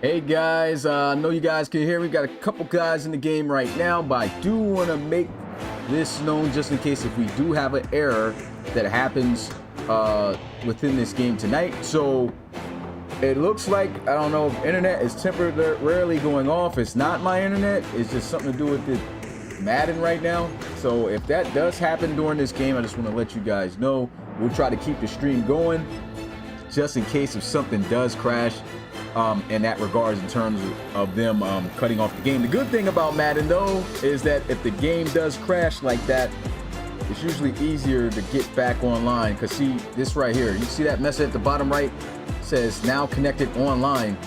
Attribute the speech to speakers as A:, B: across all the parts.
A: Hey guys, I know you guys can hear me. Got a couple guys in the game right now, but I do want to make this known just in case if we do have an error that happens within this game tonight. So it looks like, I don't know if internet is temporarily going off. It's not my internet. It's just something to do with the Madden right now. So if that does happen during this game, I just want to let you guys know. We'll try to keep the stream going just in case if something does crash. In that regards, in terms of them cutting off the game. The good thing about Madden, though, is that if the game does crash like that, it's usually easier to get back online. Because see, this right here, you see that message at the bottom right? It says now connected online.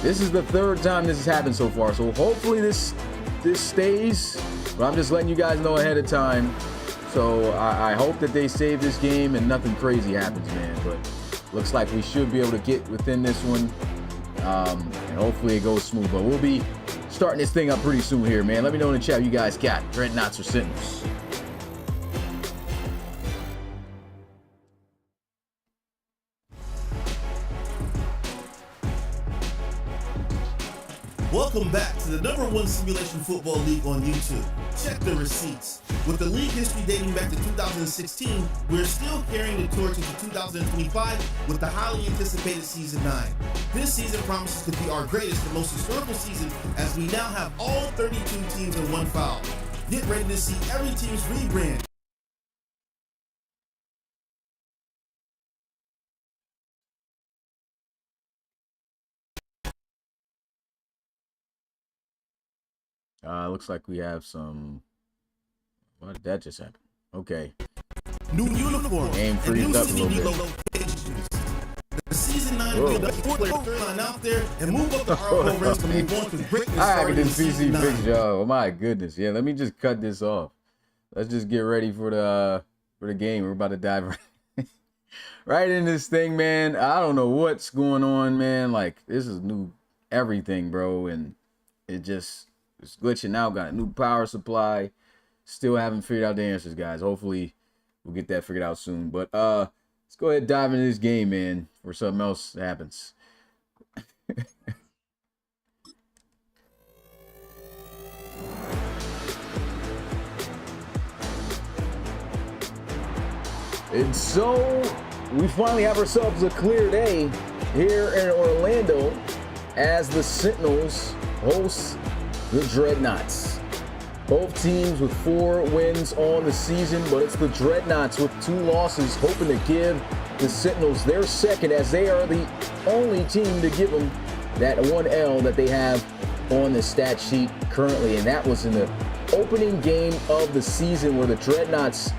A: This is the third time this has happened so far. So hopefully this stays. But I'm just letting you guys know ahead of time. So I hope that they save this game and nothing crazy happens, man. But looks like we should be able to get within this one. And hopefully it goes smooth, but we'll be starting this thing up pretty soon here, man. Let me know in the chat what you guys got, Dreadnoughts or Sentinels.
B: Welcome back to the #1 simulation football league on YouTube. Check the receipts. With the league history dating back to 2016, we're still carrying the torch into 2025 with the highly anticipated Season 9. This season promises to be our greatest and most historical season as we now have all 32 teams in one file. Get ready to see every team's rebrand.
A: Looks like we have some. What did that just happen? Okay.
B: New uniform
A: Game
B: and
A: freezed
B: new
A: up a little
B: CD
A: bit.
B: locations. The Season 9 will get the four-player line out there and move up the RFL ranks to move on to greatness.
A: I can just PC fix, y'all. Oh my goodness. Yeah, let me just cut this off. Let's just get ready for the game. We're about to dive right in this thing, man. I don't know what's going on, man. Like, this is new everything, bro, and it's glitching out. Got a new power supply. Still haven't figured out the answers, guys. Hopefully we'll get that figured out soon. But let's go ahead and dive into this game, man, before something else happens. And so we finally have ourselves a clear day here in Orlando as the Sentinels host the Dreadnoughts. Both teams with 4 wins on the season, but it's the Dreadnoughts with 2 losses, hoping to give the Sentinels their second, as they are the only team to give them that 1 L that they have on the stat sheet currently. And that was in the opening game of the season where the Dreadnoughts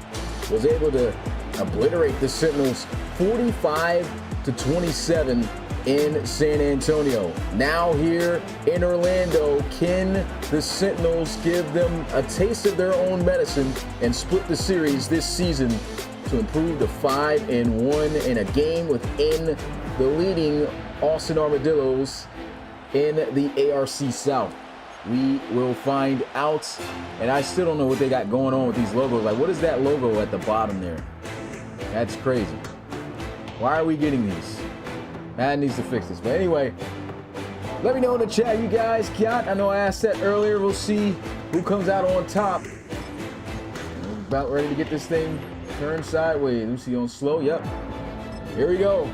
A: was able to obliterate the Sentinels 45-27 in San Antonio. Now here in Orlando, can the Sentinels give them a taste of their own medicine and split the series this season to improve to 5-1 in a game within the leading Austin Armadillos in the ARC South? We will find out, and I still don't know what they got going on with these logos. Like, what is that logo at the bottom there? That's crazy. Why are we getting these? Madden needs to fix this. But anyway, let me know in the chat you guys got. I know I asked that earlier. We'll see who comes out on top. We're about ready to get this thing turned sideways. Lucy on slow. Yep. Here we go.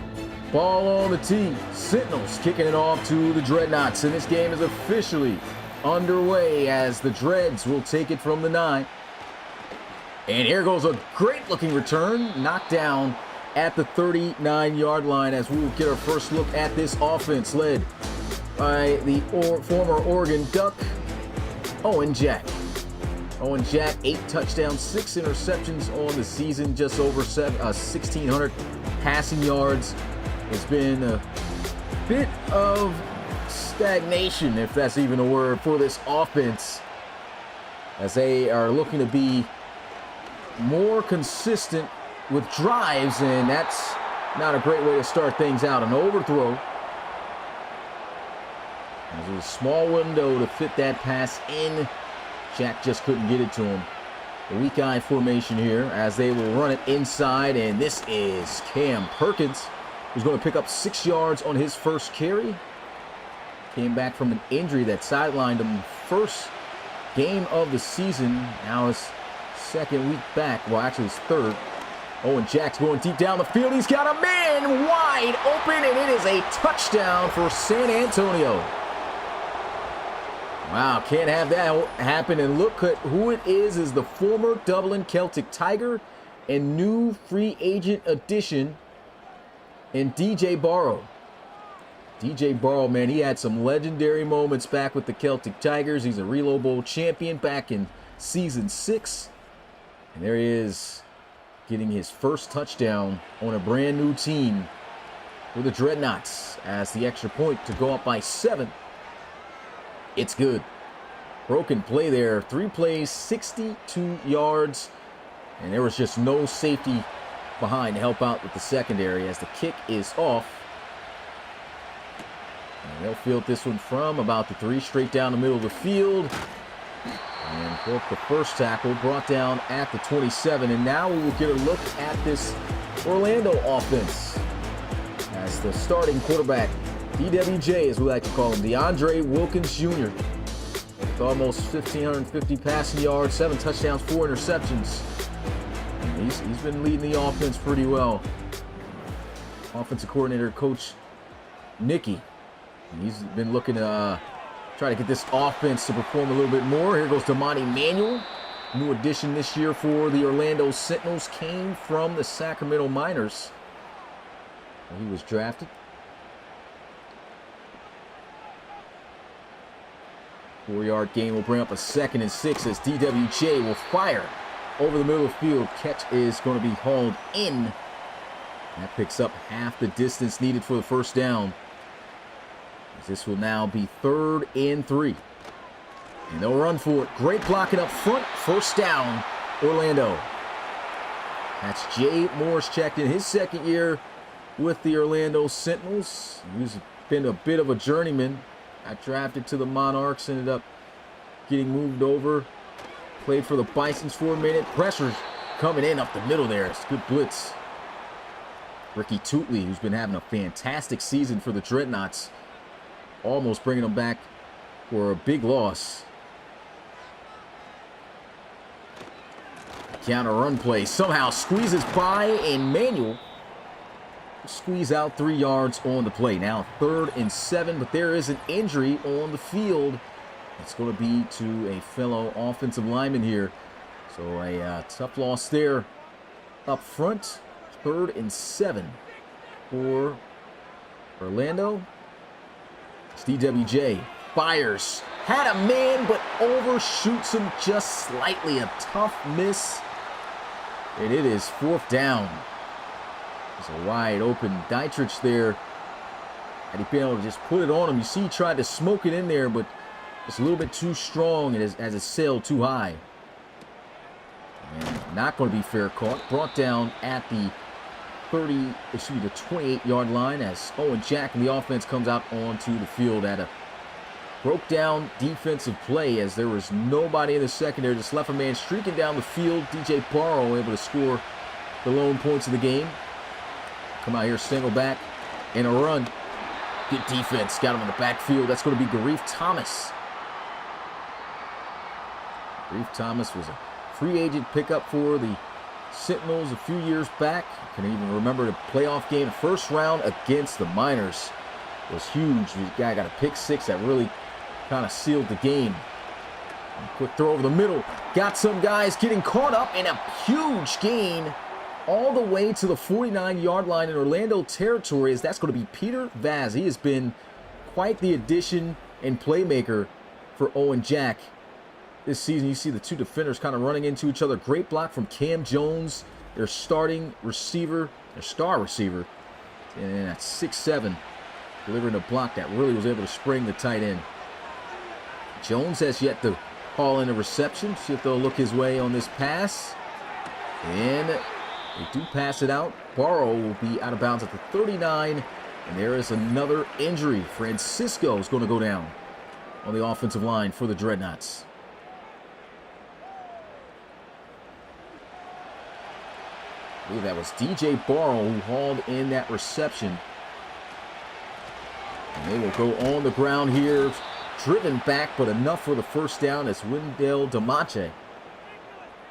A: Ball on the tee. Sentinels kicking it off to the Dreadnoughts. And this game is officially underway as the Dreads will take it from the 9. And here goes a great looking return. Knocked down at the 39-yard line as we will get our first look at this offense led by the former Oregon Duck, Owen Jack. Owen Jack, 8 touchdowns, 6 interceptions on the season, just over 1,600 passing yards. It's been a bit of stagnation, if that's even a word, for this offense, as they are looking to be more consistent with drives, and that's not a great way to start things out. An overthrow. There's a small window to fit that pass in. Jack just couldn't get it to him. The weak eye formation here as they will run it inside, and this is Cam Perkins, who's going to pick up 6 yards on his first carry. Came back from an injury that sidelined him first game of the season. Now his second week back. Well, actually his third. Owen Jack's going deep down the field. He's got a man wide open, and it is a touchdown for San Antonio. Wow, can't have that happen. And look at who it is the former Dublin Celtic Tiger and new free agent addition in DJ Barrow. DJ Barrow, man, he had some legendary moments back with the Celtic Tigers. He's a Reload Bowl champion back in season 6. And there he is, getting his first touchdown on a brand new team for the Dreadnoughts as the extra point to go up by 7. It's good. Broken play there. 3 plays, 62 yards. And there was just no safety behind to help out with the secondary as the kick is off. And they'll field this one from about the 3, straight down the middle of the field. And broke the first tackle, brought down at the 27. And now we will get a look at this Orlando offense as the starting quarterback, DWJ as we like to call him, DeAndre Wilkins Jr. with almost 1,550 passing yards, 7 touchdowns, 4 interceptions. And he's been leading the offense pretty well. Offensive coordinator, Coach Nicky. He's been looking to try to get this offense to perform a little bit more. Here goes Damani Manuel. New addition this year for the Orlando Sentinels. Came from the Sacramento Miners. He was drafted. 4-yard gain will bring up a 2nd and 6 as DWJ will fire over the middle of the field. Catch is going to be hauled in. That picks up half the distance needed for the first down. This will now be 3rd and 3. And they'll run for it. Great blocking up front. First down, Orlando. That's Jay Morris checked in his 2nd year with the Orlando Sentinels. He's been a bit of a journeyman. Got drafted to the Monarchs. Ended up getting moved over. Played for the Bisons for a minute. Pressure coming in up the middle there. It's a good blitz. Ricky Tootley, who's been having a fantastic season for the Dreadnoughts. Almost bringing them back for a big loss. Counter run play. Somehow squeezes by, and Manuel squeeze out 3 yards on the play. Now 3rd and 7, but there is an injury on the field. It's going to be to a fellow offensive lineman here. So a tough loss there up front. 3rd and 7 for Orlando. DWJ fires, had a man, but overshoots him just slightly. A tough miss, and it is 4th down. There's a wide open Dietrich there. Had he been able to just put it on him, you see he tried to smoke it in there, but it's a little bit too strong and as it sailed too high. And not going to be fair caught. Brought down at the 28-yard line as Owen Jack and the offense comes out onto the field at a broke down defensive play as there was nobody in the secondary. Just left a man streaking down the field. DJ Barrow able to score the lone points of the game. Come out here, single back and a run. Good defense. Got him in the backfield. That's going to be Garif Thomas. Garif Thomas was a free agent pickup for the Sentinels a few years back. Can even remember the playoff game, first round against the Miners. It was huge. The guy got a pick 6 that really kind of sealed the game. Quick throw over the middle. Got some guys getting caught up in a huge gain all the way to the 49-yard line in Orlando territory, as that's going to be Peter Vaz. He has been quite the addition and playmaker for Owen Jack this season. You see the 2 defenders kind of running into each other. Great block from Cam Jones, their starting receiver, their star receiver. And at 6'7", delivering a block that really was able to spring the tight end. Jones has yet to call in a reception. See if they'll look his way on this pass. And they do pass it out. Barrow will be out of bounds at the 39. And there is another injury. Francisco is going to go down on the offensive line for the Dreadnoughts. I believe that was DJ Barrow who hauled in that reception. And They will go on the ground here. Driven back, but enough for the first down as Wendell DeMache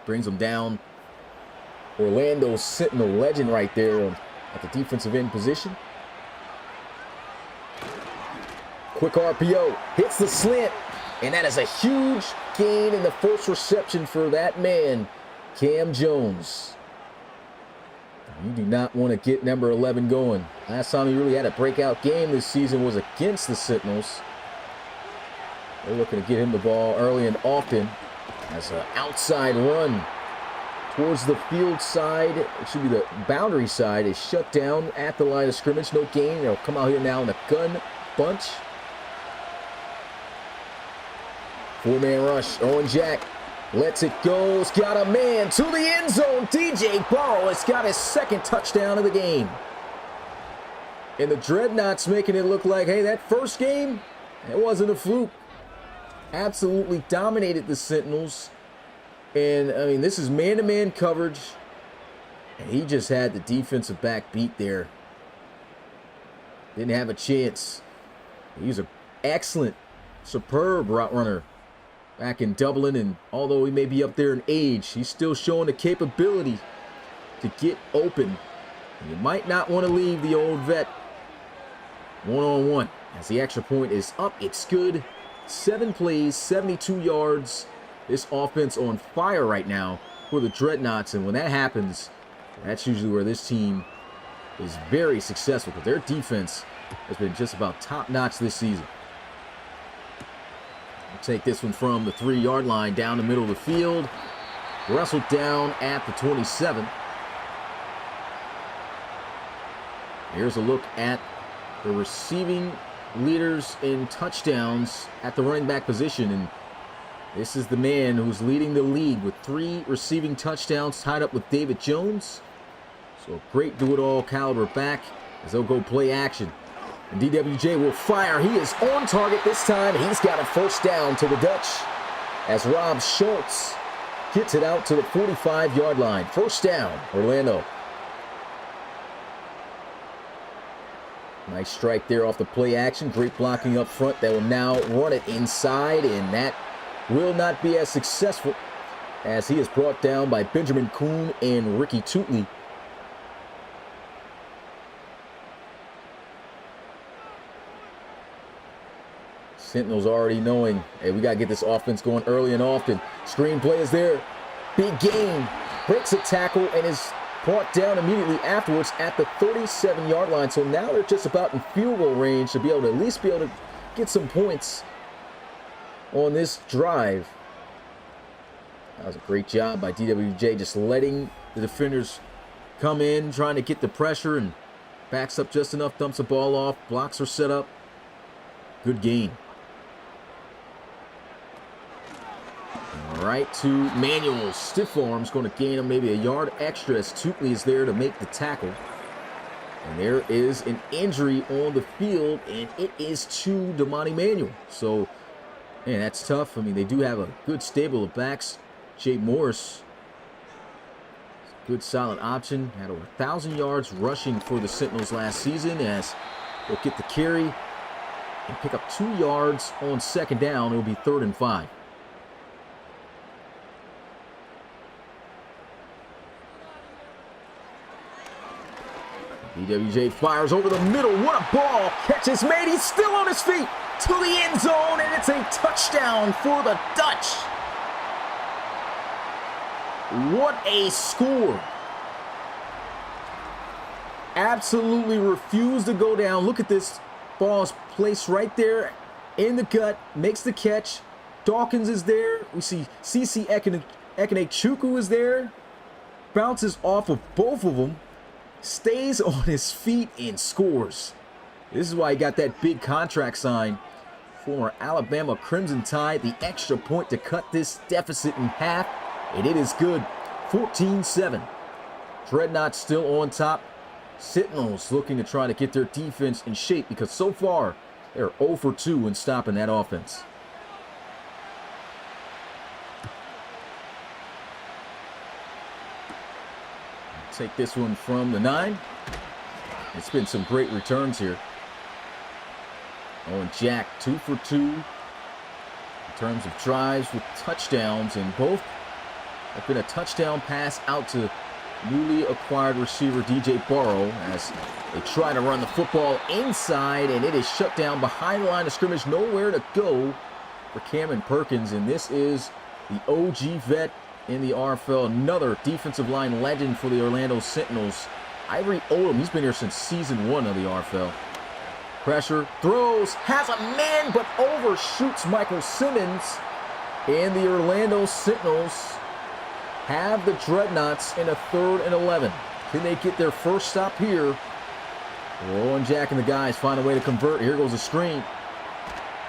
A: brings them down. Orlando Sentinel legend right there at the defensive end position. Quick RPO, hits the slant, and that is a huge gain in the first reception for that man, Cam Jones. You do not want to get number 11 going. Last time he really had a breakout game this season was against the Sentinels. They're looking to get him the ball early and often as an outside run towards the field side. It should be the boundary side. Is shut down at the line of scrimmage. No gain. They'll come out here now in a gun bunch. Four-man rush. Owen Jack lets it go. He's got a man to the end zone. DJ Burrow has got his second touchdown of the game. And the Dreadnoughts making it look like, hey, that first game, it wasn't a fluke. Absolutely dominated the Sentinels. And, I mean, this is man-to-man coverage. And he just had the defensive back beat there. Didn't have a chance. He's an excellent, superb route runner back in Dublin. And although he may be up there in age, he's still showing the capability to get open. And you might not want to leave the old vet one-on-one. As the extra point is up, it's good. 7 plays, 72 yards. This offense on fire right now for the Dreadnoughts. And when that happens, that's usually where this team is very successful, because their defense has been just about top-notch this season. We'll take this one from the 3-yard line down the middle of the field. Wrestled down at the 27. Here's a look at the receiving leaders in touchdowns at the running back position, and this is the man who's leading the league with 3 receiving touchdowns, tied up with David Jones. So a great do-it-all caliber back as they'll go play action. And DWJ will fire. He is on target this time. He's got a first down to the Dutch as Rob Schultz gets it out to the 45-yard line. First down, Orlando. Nice strike there off the play action. Great blocking up front. That will now run it inside, and that will not be as successful as he is brought down by Benjamin Kuhn and Ricky Tootley. Sentinels already knowing, hey, we got to get this offense going early and often. Screen play is there. Big gain. Breaks a tackle and is brought down immediately afterwards at the 37-yard line. So now they're just about in field goal range to be able to at least be able to get some points on this drive. That was a great job by DWJ, just letting the defenders come in, trying to get the pressure, and backs up just enough, dumps the ball off, blocks are set up. Good gain. All right, to Manuel. Stiff arms going to gain him maybe a yard extra as Tootley is there to make the tackle. And there is an injury on the field, and it is to Damani Manuel. So, man, that's tough. I mean, they do have a good stable of backs. Jay Morris, good solid option. Had over 1,000 yards rushing for the Sentinels last season as they'll get the carry and pick up 2 yards on second down. It'll be 3rd and 5. DWJ fires over the middle. What a ball. Catch is made. He's still on his feet to the end zone, and it's a touchdown for the Dutch. What a score. Absolutely refused to go down. Look at this. Ball is placed right there in the gut. Makes the catch. Dawkins is there. We see CC Ekene-Chukwu is there. Bounces off of both of them. Stays on his feet and scores. This is why he got that big contract signed. Former Alabama Crimson Tide. The extra point to cut this deficit in half. And it is good. 14-7. Dreadnoughts still on top. Sentinels looking to try to get their defense in shape, because so far they're 0 for 2 in stopping that offense. Take this one from the 9. It's been some great returns here. Owen Jack 2 for 2 in terms of drives with touchdowns, and both have been a touchdown pass out to newly acquired receiver DJ Barrow as they try to run the football inside, and it is shut down behind the line of scrimmage. Nowhere to go for Cameron Perkins, and this is the OG vet in the RFL, another defensive line legend for the Orlando Sentinels. Ivory Odom, he's been here since season 1 of the RFL. Pressure, throws, has a man, but overshoots Michael Simmons. And the Orlando Sentinels have the Dreadnoughts in a 3rd and 11. Can they get their first stop here? Owen Jack and the guys find a way to convert. Here goes a screen.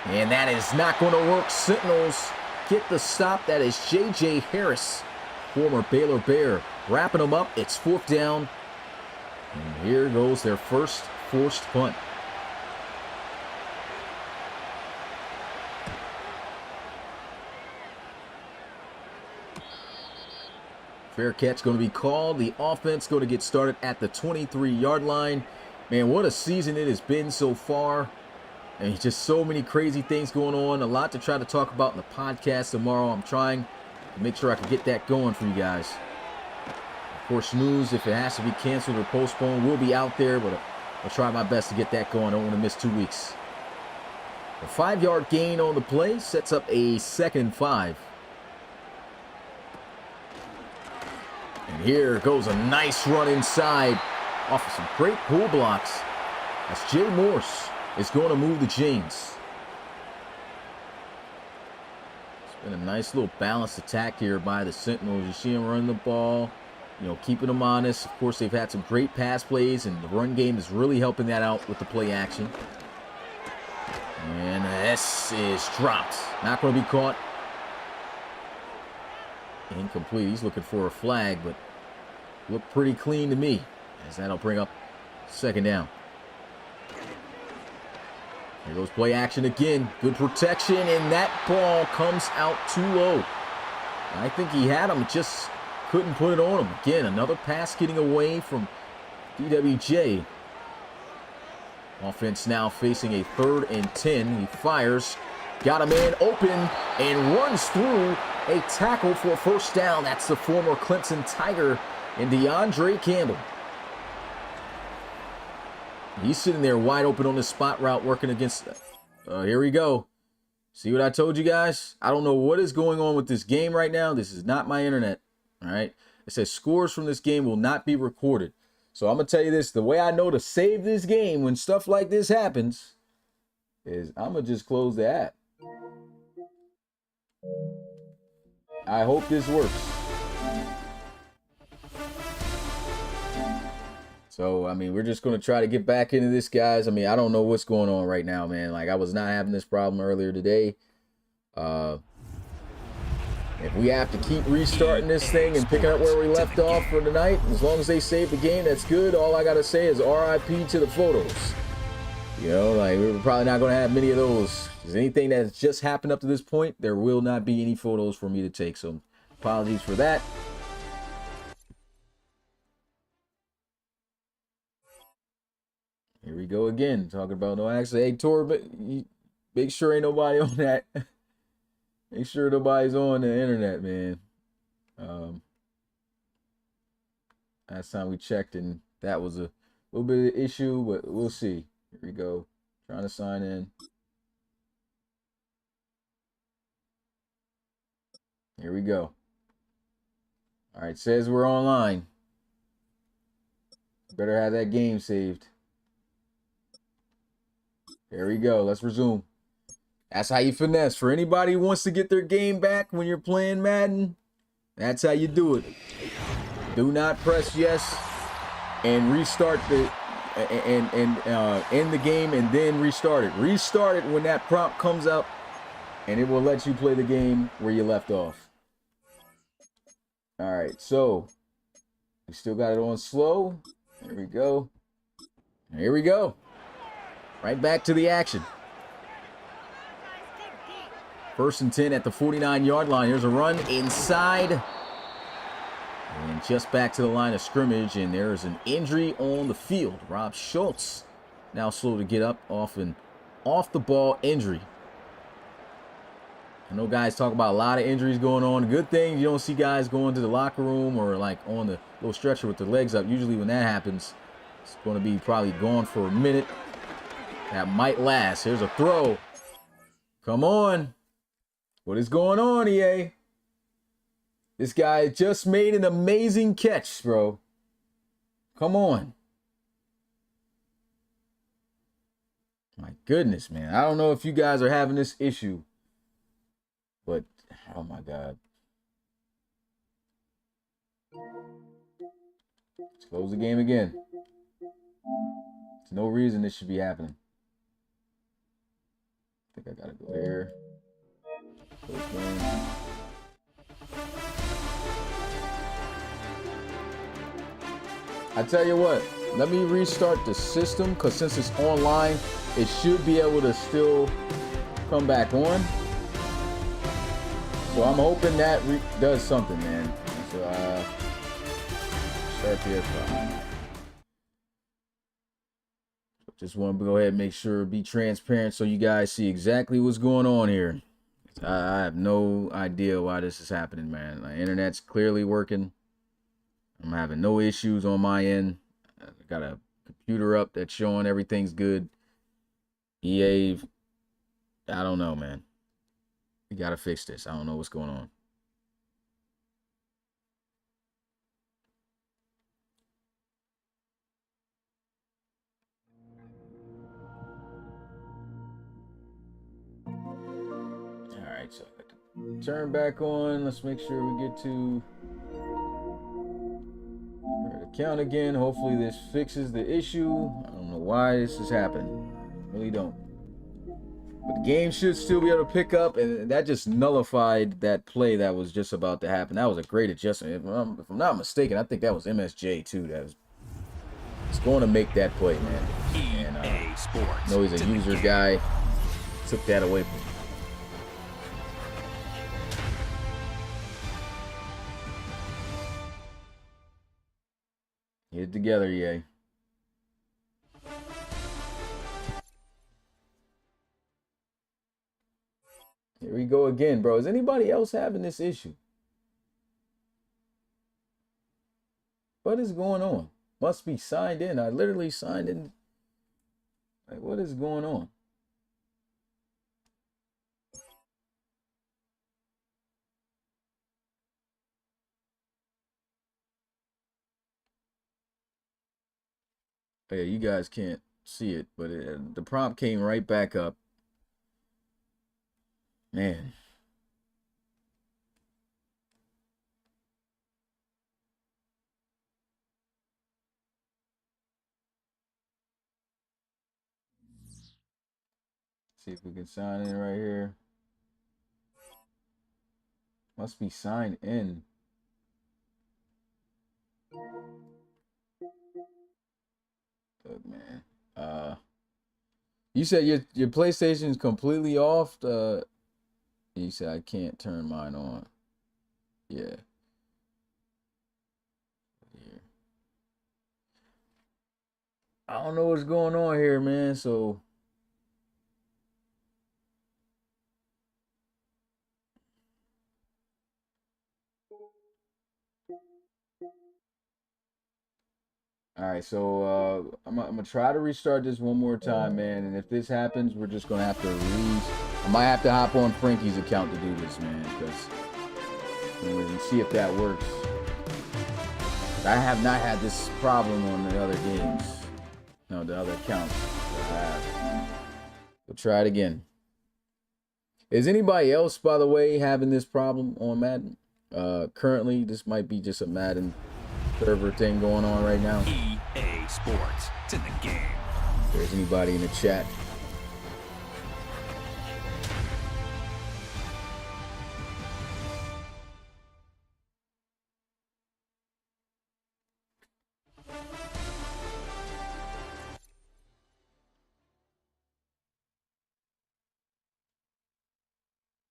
A: And that is not going to work. Sentinels get the stop. That is J.J. Harris, former Baylor Bear. Wrapping them up. It's 4th down. And here goes their first forced punt. Fair catch going to be called. The offense going to get started at the 23-yard line. Man, what a season it has been so far. And just so many crazy things going on. A lot to try to talk about in the podcast tomorrow. I'm trying to make sure I can get that going for you guys. Of course, news, if it has to be canceled or postponed, will be out there. But I'll try my best to get that going. I don't want to miss 2 weeks. A 5-yard gain on the play sets up a 2nd and 5. And here goes a nice run inside off of some great pull blocks. As Jay Morse is going to move the chains. It's been a nice little balanced attack here by the Sentinels. You see them running the ball, keeping them honest. Of course, they've had some great pass plays, and the run game is really helping that out with the play action. And this is dropped. Not going to be caught. Incomplete. He's looking for a flag, but looked pretty clean to me, as that'll bring up 2nd down. Here goes play action again. Good protection, and that ball comes out too low. I think he had him, just couldn't put it on him. Again, another pass getting away from DWJ. Offense now facing a 3rd and 10. He fires, got a man open, and runs through a tackle for a 1st down. That's the former Clemson Tiger and DeAndre Campbell. He's sitting there wide open on the spot route working against... here we go. See what I told you guys? I don't know what is going on with this game right now. This is not my internet. All right? It says scores from this game will not be recorded. So I'm going to tell you this. The way I know to save this game when stuff like this happens is I'm going to just close the app. I hope this works. So, I mean, we're just going to try to get back into this, guys. I mean, I don't know what's going on right now, man. Like, I was not having this problem earlier today. If we have to keep restarting this thing and picking up where we left off for tonight, as long as they save the game, that's good. All I got to say is RIP to the photos. Like, we're probably not going to have many of those. Because anything that's just happened up to this point, there will not be any photos for me to take. So, apologies for that. Here we go again, talking about no accident. Hey, Tor, but make sure ain't nobody on that. Make sure nobody's on the internet, man. Last time we checked, and that was a little bit of an issue, but we'll see. Here we go. Trying to sign in. Here we go. All right, says we're online. Better have that game saved. There we go. Let's resume. That's how you finesse. For anybody who wants to get their game back when you're playing Madden, that's how you do it. Do not press yes and restart the end the game and then restart it. Restart it when that prompt comes up, and it will let you play the game where you left off. All right, so we still got it on slow. There we go. Here we go. Right back to the action. 1st and 10 at the 49-yard line. Here's a run inside. And just back to the line of scrimmage. And there's an injury on the field. Rob Schultz now slow to get up off an off-the-ball injury. I know guys talk about a lot of injuries going on. Good thing you don't see guys going to the locker room or like on the little stretcher with their legs up. Usually when that happens, it's going to be probably gone for a minute. That might last. Here's a throw. Come on. What is going on, EA? This guy just made an amazing catch, bro. Come on. My goodness, man. I don't know if you guys are having this issue, but oh my God. Let's close the game again. There's no reason this should be happening. I think I gotta go here. I tell you what, let me restart the system, because since it's online, it should be able to still come back on. So I'm hoping that does something, man. So start PS5. Just want to go ahead and make sure, be transparent, so you guys see exactly what's going on here. I have no idea why this is happening, man. My internet's clearly working. I'm having no issues on my end. I got a computer up that's showing everything's good. EA, I don't know, man. You got to fix this. I don't know what's going on. All right, so I got to turn back on. Let's make sure we get to account again. Hopefully this fixes the issue. I don't know why this is happening. Really don't. But the game should still be able to pick up, and that just nullified that play that was just about to happen. That was a great adjustment. If I'm not mistaken, I think that was MSJ too. That was, it's going to make that play, man. And I know he's a user guy. Took that away from him. Get it together, EA. Here we go again, bro. Is anybody else having this issue? What is going on? Must be signed in. I literally signed in. Like, what is going on? Oh, yeah, you guys can't see it, but the prompt came right back up. Man. See if we can sign in right here. Must be signed in. Look, man. You said your PlayStation is completely off. You said I can't turn mine on. Yeah. Here. I don't know what's going on here, man. So all right, so I'm gonna try to restart this one more time, man. And if this happens, we're just gonna have to release. I might have to hop on Frankie's account to do this, man, because we'll see if that works. I have not had this problem on the other games. No, the other accounts. We'll try it again. Is anybody else, by the way, having this problem on Madden? Currently, this might be just a Madden server thing going on right now.
C: EA Sports, it's in the game.
A: If there's anybody in the chat.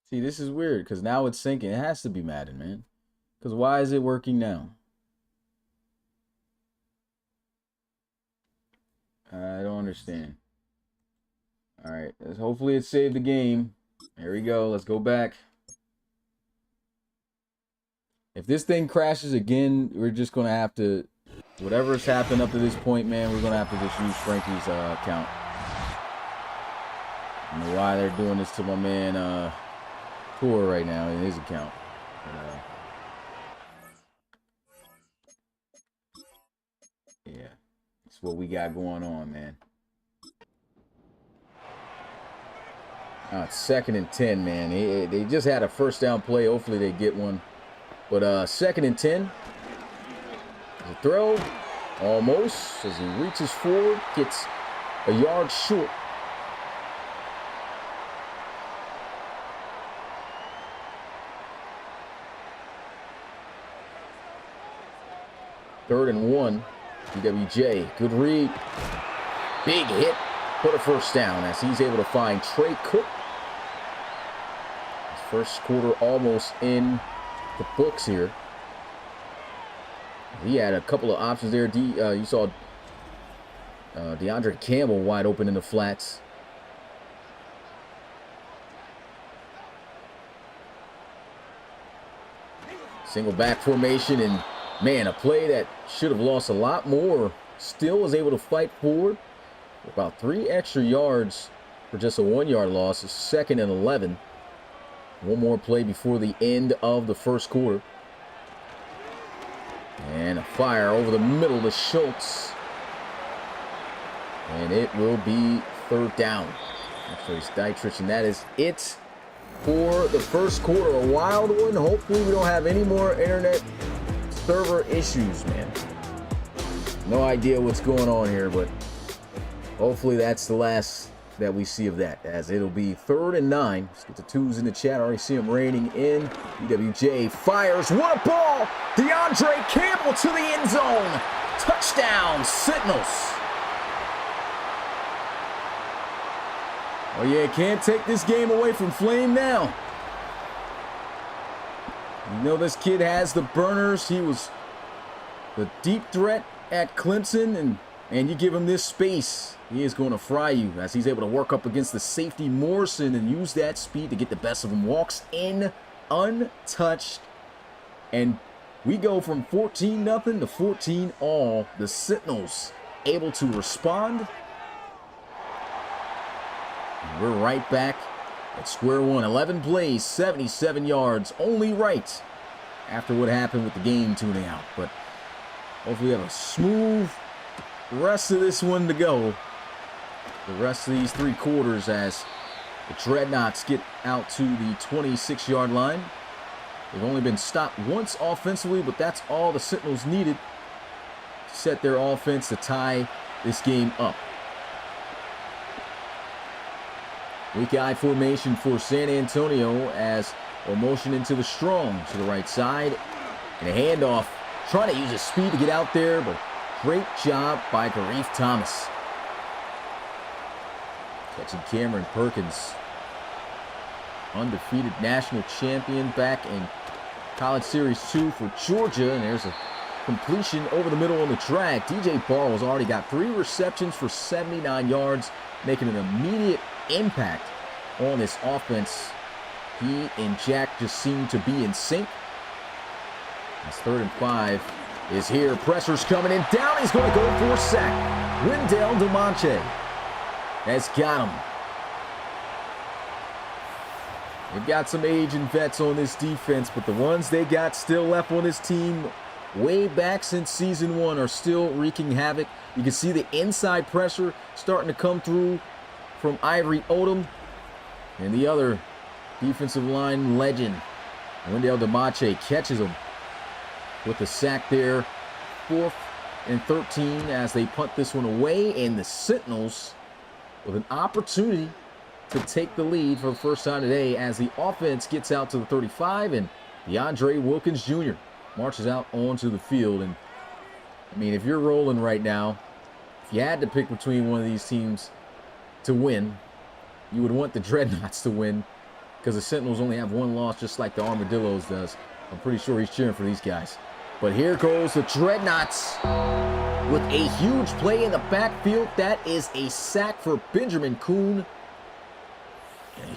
A: See, this is weird because now it's syncing. It has to be Madden, man. Because why is it working now? I don't understand. All right, hopefully it saved the game. Here we go. Let's go back. If this thing crashes again, we're just going to have to, whatever's happened up to this point, man, we're going to have to just use Frankie's account. I don't know why they're doing this to my man Poor right now in his account. But, yeah, that's what we got going on, man. It's 2nd and 10, man. They just had a first down play. Hopefully they get one. But 2nd and 10. The throw. Almost. As he reaches forward. Gets a yard short. Third and 1. DWJ. Good read. Big hit. Put a first down as he's able to find Trey Cook. His first quarter almost in the books here. He had a couple of options there. You saw DeAndre Campbell wide open in the flats. Single back formation, and man, a play that should have lost a lot more. Still was able to fight forward. About 3 extra yards for just a 1-yard loss. It's 2nd and 11. One more play before the end of the first quarter. And a fire over the middle to Schultz. And it will be 3rd down. Actually, it's Dietrich, and that is it for the first quarter. A wild one. Hopefully we don't have any more internet server issues, man. No idea what's going on here, but hopefully that's the last that we see of that, as it'll be 3rd and 9. Let's get the twos in the chat. I already see them raining in. DWJ fires. What a ball! DeAndre Campbell to the end zone. Touchdown, Sentinels. Oh yeah, can't take this game away from Flame now. You know this kid has the burners. He was the deep threat at Clemson, and you give him this space, he is going to fry you as he's able to work up against the safety Morrison and use that speed to get the best of him. Walks in untouched, and we go from 14-0 to 14-all. The Sentinels able to respond. And we're right back at square one. 11 plays, 77 yards, only right after what happened with the game tuning out. But hopefully we have a smooth rest of this one to go. The rest of these 3 quarters as the Dreadnoughts get out to the 26-yard line. They've only been stopped once offensively, but that's all the Sentinels needed to set their offense to tie this game up. Weak eye formation for San Antonio as we'll motion into the strong to the right side. And a handoff, trying to use his speed to get out there, but great job by Garif Thomas. Catching Cameron Perkins. Undefeated national champion back in College Series 2 for Georgia. And there's a completion over the middle on the track. DJ Barwell's already got 3 receptions for 79 yards, making an immediate impact on this offense. He and Jack just seem to be in sync. It's 3rd and 5 is here. Pressure's coming in. Down. He's going to go for a sack. Wendell DeMonte has got him. They've got some age and vets on this defense, but the ones they got still left on this team way back since season 1 are still wreaking havoc. You can see the inside pressure starting to come through from Ivory Odom and the other defensive line legend. Wendell DeMonte catches him with the sack there. 4th and 13 as they punt this one away, and the Sentinels with an opportunity to take the lead for the first time today as the offense gets out to the 35, and DeAndre Wilkins Jr. marches out onto the field. And I mean, if you're rolling right now, if you had to pick between one of these teams to win, you would want the Dreadnoughts to win, because the Sentinels only have 1 loss, just like the Armadillos does. I'm pretty sure he's cheering for these guys. But here goes the Dreadnoughts with a huge play in the backfield. That is a sack for Benjamin Kuhn.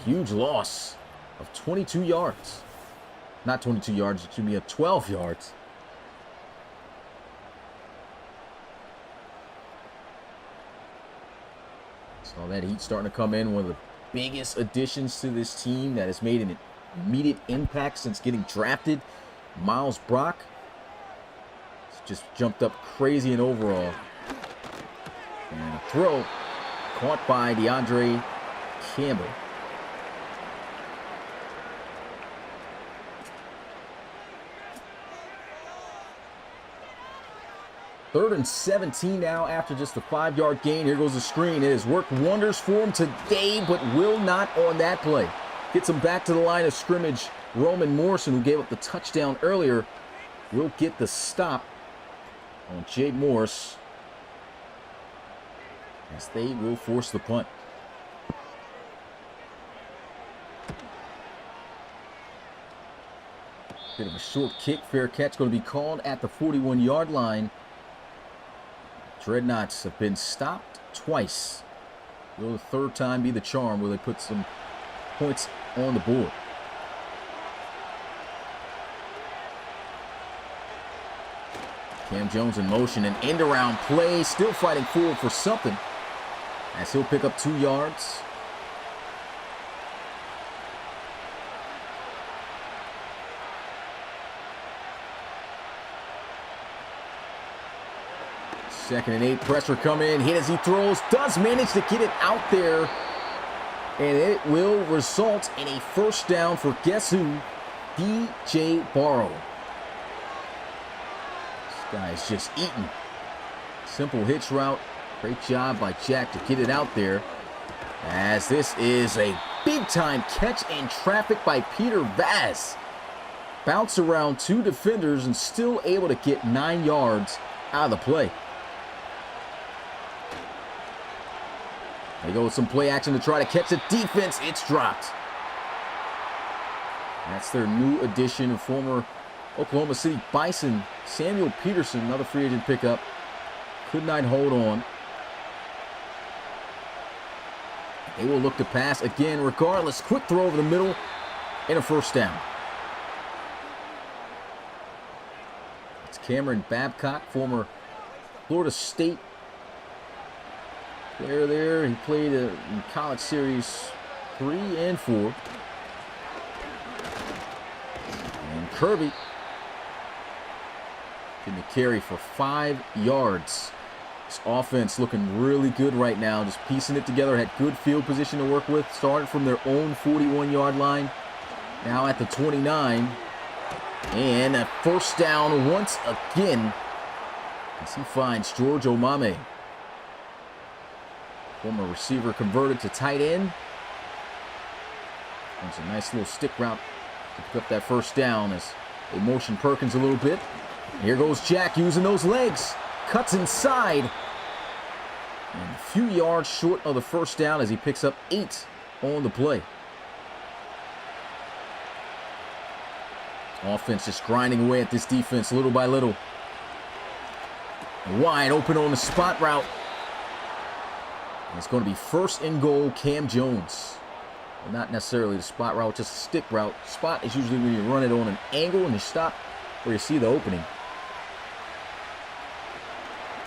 A: huge loss of 22 yards. Not 22 yards, it should be 12 yards. Saw that heat starting to come in. One of the biggest additions to this team that has made an immediate impact since getting drafted. Miles Brock has just jumped up crazy in overall. And a throw caught by DeAndre Campbell. Third and 17 now after just the 5-yard gain. Here goes the screen. It has worked wonders for him today, but will not on that play. Gets him back to the line of scrimmage. Roman Morrison, who gave up the touchdown earlier, will get the stop on Jay Morris as they will force the punt. Bit of a short kick. Fair catch going to be called at the 41-yard line. Dreadnoughts have been stopped twice. Will the third time be the charm? Will they put some points on the board? Cam Jones in motion, an end around play, still fighting forward for something as he'll pick up 2 yards. Second and 8, pressure come in, hit as he throws, does manage to get it out there, and it will result in a first down for guess who? DJ Barrow. This guy is just eating. Simple hitch route, great job by Jack to get it out there, as this is a big time catch in traffic by Peter Vaz. Bounce around 2 defenders and still able to get 9 yards out of the play. They go with some play action to try to catch the defense. It's dropped. That's their new addition, former Oklahoma City Bison, Samuel Peterson, another free agent pickup. Could not hold on. They will look to pass again regardless. Quick throw over the middle and a first down. It's Cameron Babcock, former Florida State player there. He played in College Series 3 and 4. And Kirby getting the carry for 5 yards. This offense looking really good right now. Just piecing it together. Had good field position to work with. Started from their own 41-yard line. Now at the 29. And a first down once again as he finds George Omame. Former receiver converted to tight end. It's a nice little stick route to pick up that first down as they motion Perkins a little bit. Here goes Jack using those legs. Cuts inside. And a few yards short of the first down as he picks up 8 on the play. Offense just grinding away at this defense little by little. Wide open on the spot route. And it's going to be first and goal, Cam Jones. Well, not necessarily the spot route, just a stick route. Spot is usually when you run it on an angle and you stop where you see the opening.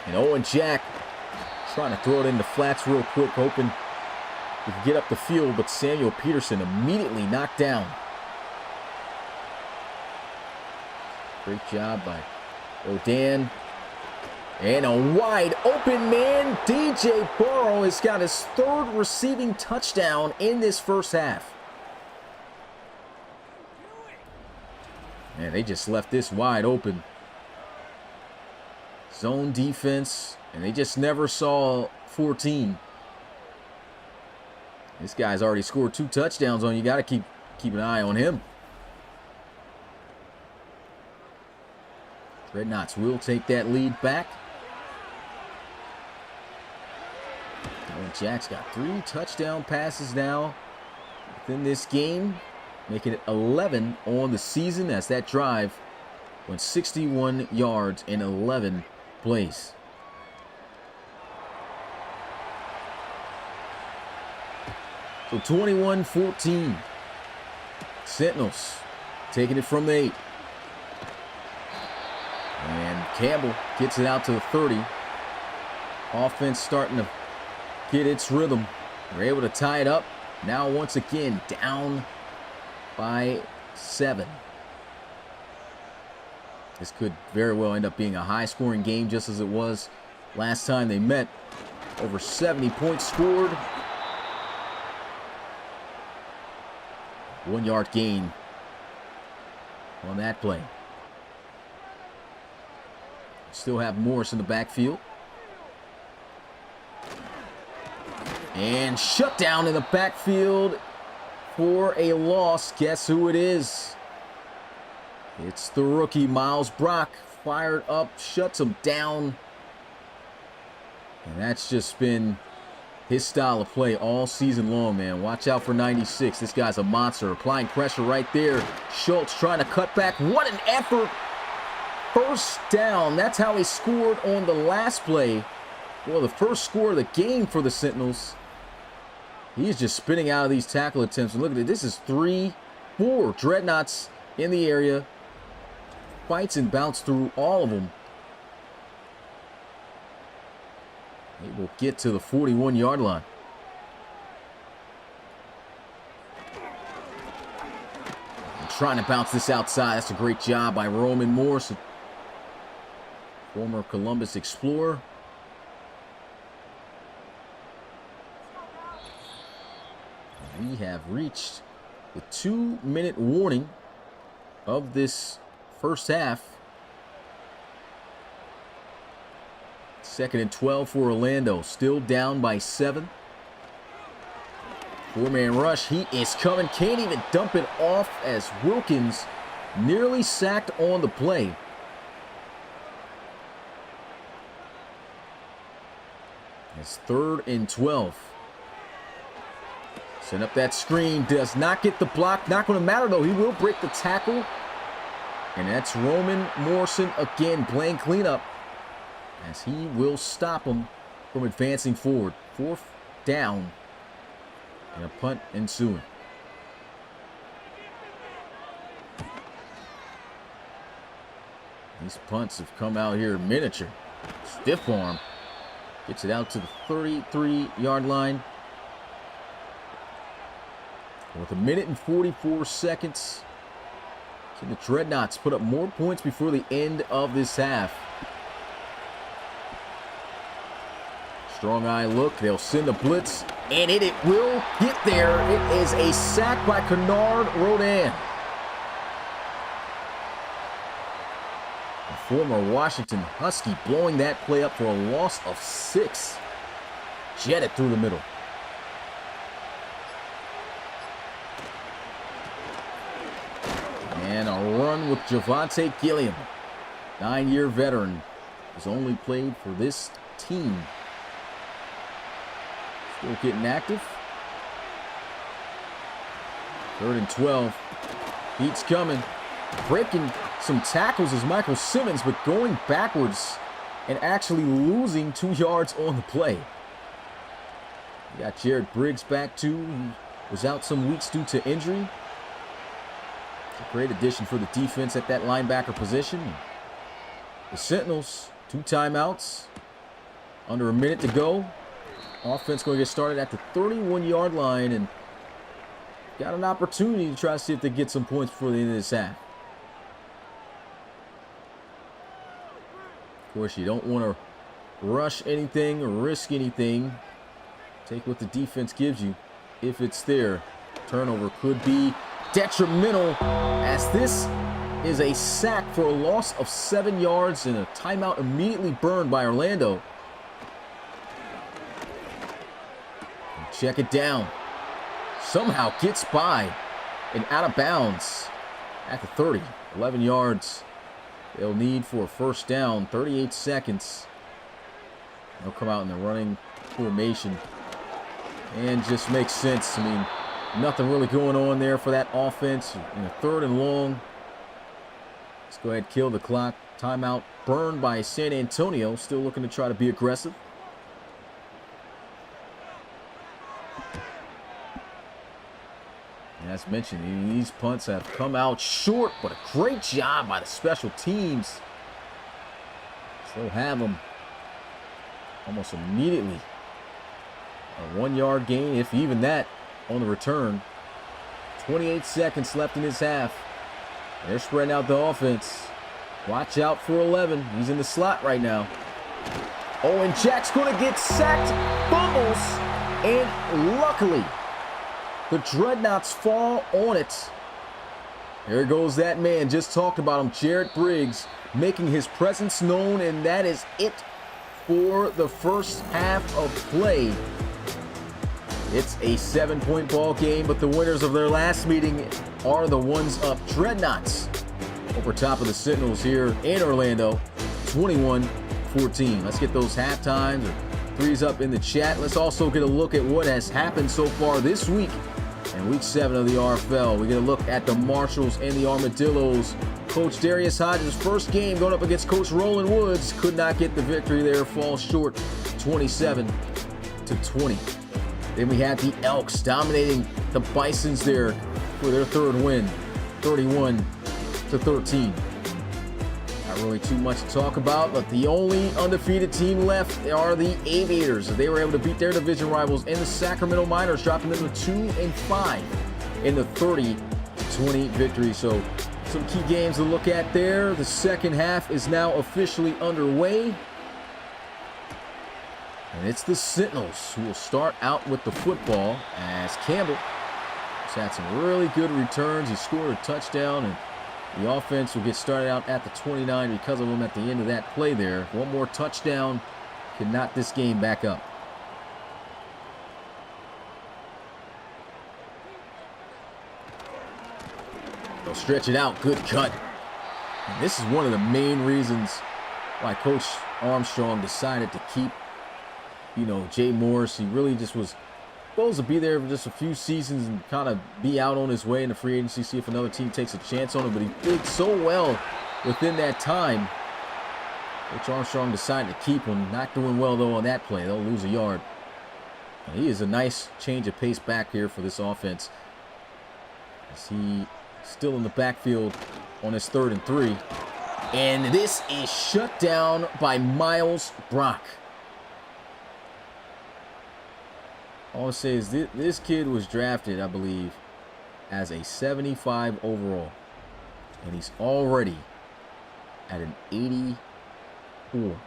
A: And Owen Jack trying to throw it into flats real quick, hoping he could get up the field, but Samuel Peterson immediately knocked down. Great job by O'Dan. And a wide open man. DJ Barrow has got his 3rd receiving touchdown in this first half. Man, they just left this wide open. Zone defense, and they just never saw 14. This guy's already scored 2 touchdowns on you. Got to keep an eye on him. Dreadnoughts will take that lead back. Jack's got 3 touchdown passes now within this game, making it 11 on the season as that drive went 61 yards in 11 plays. So 21-14. Sentinels taking it from the 8. And Campbell gets it out to the 30. Offense starting to get its rhythm. They're able to tie it up. Now once again down by 7. This could very well end up being a high-scoring game, just as it was last time they met. Over 70 points scored. 1-yard gain on that play. Still have Morris in the backfield. And shut down in the backfield for a loss. Guess who it is? It's the rookie, Miles Brock. Fired up, shuts him down. And that's just been his style of play all season long, man. Watch out for 96. This guy's a monster. Applying pressure right there. Schultz trying to cut back. What an effort. First down. That's how he scored on the last play. Well, the first score of the game for the Sentinels. He's just spinning out of these tackle attempts. And look at it. This is 3-4 Dreadnoughts in the area. Fights and bounce through all of them. They will get to the 41-yard line. And trying to bounce this outside. That's a great job by Roman Morris, former Columbus Explorer. We have reached the 2-minute warning of this first half. 2nd and 12 for Orlando. Still down by 7. 4-man rush. He is coming. Can't even dump it off as Wilkins nearly sacked on the play. It's 3rd and 12. Send up that screen. Does not get the block. Not going to matter, though. He will break the tackle. And that's Roman Morrison again playing cleanup, as he will stop him from advancing forward. 4th down and a punt ensuing. These punts have come out here miniature. Stiff arm. Gets it out to the 33-yard line. With 1 minute and 44 seconds. Can the Dreadnoughts put up more points before the end of this half? Strong eye look. They'll send a blitz. And it will get there. It is a sack by Kennard Rodan. A former Washington Husky blowing that play up for a loss of 6. Jetted through the middle. And a run with Javonte Gilliam. 9-year veteran. Has only played for this team. Still getting active. 3rd and 12. Heat's coming. Breaking some tackles is Michael Simmons, but going backwards and actually losing 2 yards on the play. You got Jared Briggs back too. He was out some weeks due to injury. A great addition for the defense at that linebacker position. The Sentinels, 2 timeouts. Under a minute to go. Offense going to get started at the 31-yard line, and got an opportunity to try to see if they get some points before the end of this half. Of course, you don't want to rush anything or risk anything. Take what the defense gives you if it's there. Turnover could be detrimental, as this is a sack for a loss of 7 yards and a timeout immediately burned by Orlando. And check it down. Somehow gets by and out of bounds at the 30. 11 yards they'll need for a first down. 38 seconds. They'll come out in the running formation. And just makes sense. I mean, nothing really going on there for that offense. In a 3rd and long. Let's go ahead and kill the clock. Timeout burned by San Antonio. Still looking to try to be aggressive. And as mentioned, these punts have come out short, but a great job by the special teams. Still have them almost immediately. A 1-yard gain, if even that, on the return. 28 seconds left in this half. They're spreading out the offense. Watch out for 11. He's in the slot right now. Oh, and Jack's going to get sacked. Fumbles. And luckily, the Dreadnoughts fall on it. There goes that man. Just talked about him, Jarrett Briggs, making his presence known, and that is it for the first half of play. It's a 7-point ball game, but the winners of their last meeting are the ones up. Dreadnoughts over top of the Sentinels here in Orlando, 21-14. Let's get those halftimes or threes up in the chat. Let's also get a look at what has happened so far this week in Week 7 of the RFL. We get a look at the Marshalls and the Armadillos. Coach Darius Hodges' first game going up against Coach Roland Woods. Could not get the victory there, falls short 27-20. Then we had the Elks dominating the Bisons there for their third win, 31-13. Not really too much to talk about, but the only undefeated team left are the Aviators. They were able to beat their division rivals in the Sacramento Miners, dropping them to 2-5 in the 30-20 victory. So some key games to look at there. The second half is now officially underway. And it's the Sentinels who will start out with the football as Campbell has had some really good returns. He scored a touchdown, and the offense will get started out at the 29 because of him at the end of that play there. One more touchdown can knot this game back up. They'll stretch it out. Good cut. And this is one of the main reasons why Coach Armstrong decided to keep Jay Morris. He really just was supposed to be there for just a few seasons and kind of be out on his way in the free agency, see if another team takes a chance on him. But he did so well within that time. Coach Armstrong decided to keep him. Not doing well, though, on that play. They'll lose a yard. And he is a nice change of pace back here for this offense, as he still in the backfield on his 3rd and 3. And this is shut down by Miles Brock. All I'll say is this kid was drafted, I believe, as a 75 overall. And he's already at an 84.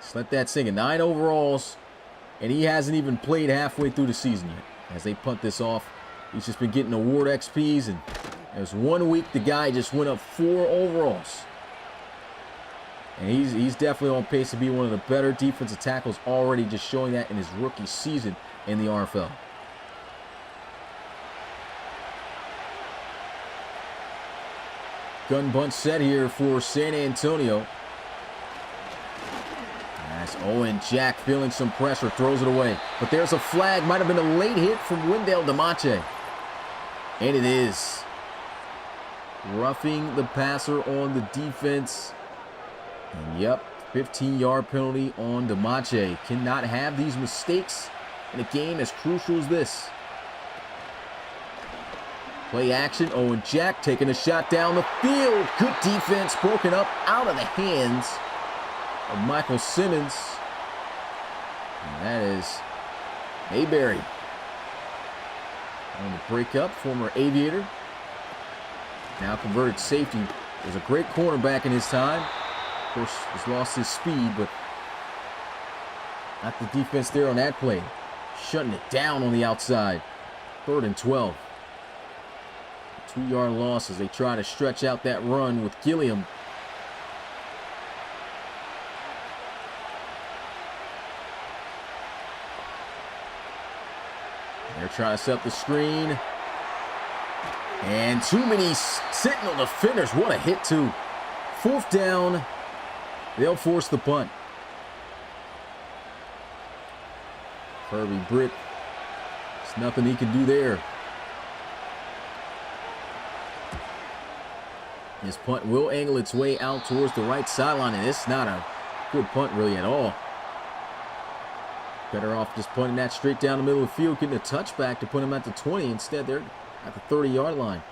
A: Just let that sink in. 9 overalls, and he hasn't even played halfway through the season yet. As they punt this off, he's just been getting award XPs, and there's 1 week the guy just went up 4 overalls. And he's definitely on pace to be one of the better defensive tackles already, just showing that in his rookie season in the RFL. Gun bunch set here for San Antonio. That's Owen Jack feeling some pressure, throws it away. But there's a flag. Might have been a late hit from Wendell DeMonte. And it is. Roughing the passer on the defense. And yep, 15-yard penalty on DeMonte. Cannot have these mistakes in a game as crucial as this. Play action. Owen Jack taking a shot down the field. Good defense, broken up out of the hands of Michael Simmons. And that is Mayberry. On the break up, former Aviator. Now converted safety. Was a great cornerback in his time. Of course, has lost his speed, but not the defense there on that play. Shutting it down on the outside. 3rd and 12. 2-yard loss as they try to stretch out that run with Gilliam. They're trying to set up the screen. And too many Sentinel defenders. What a hit, too. 4th down. They'll force the punt. Kirby Britt. There's nothing he can do there. This punt will angle its way out towards the right sideline, and it's not a good punt really at all. Better off just punting that straight down the middle of the field, getting a touchback to put them at the 20. Instead, they're at the 30-yard line.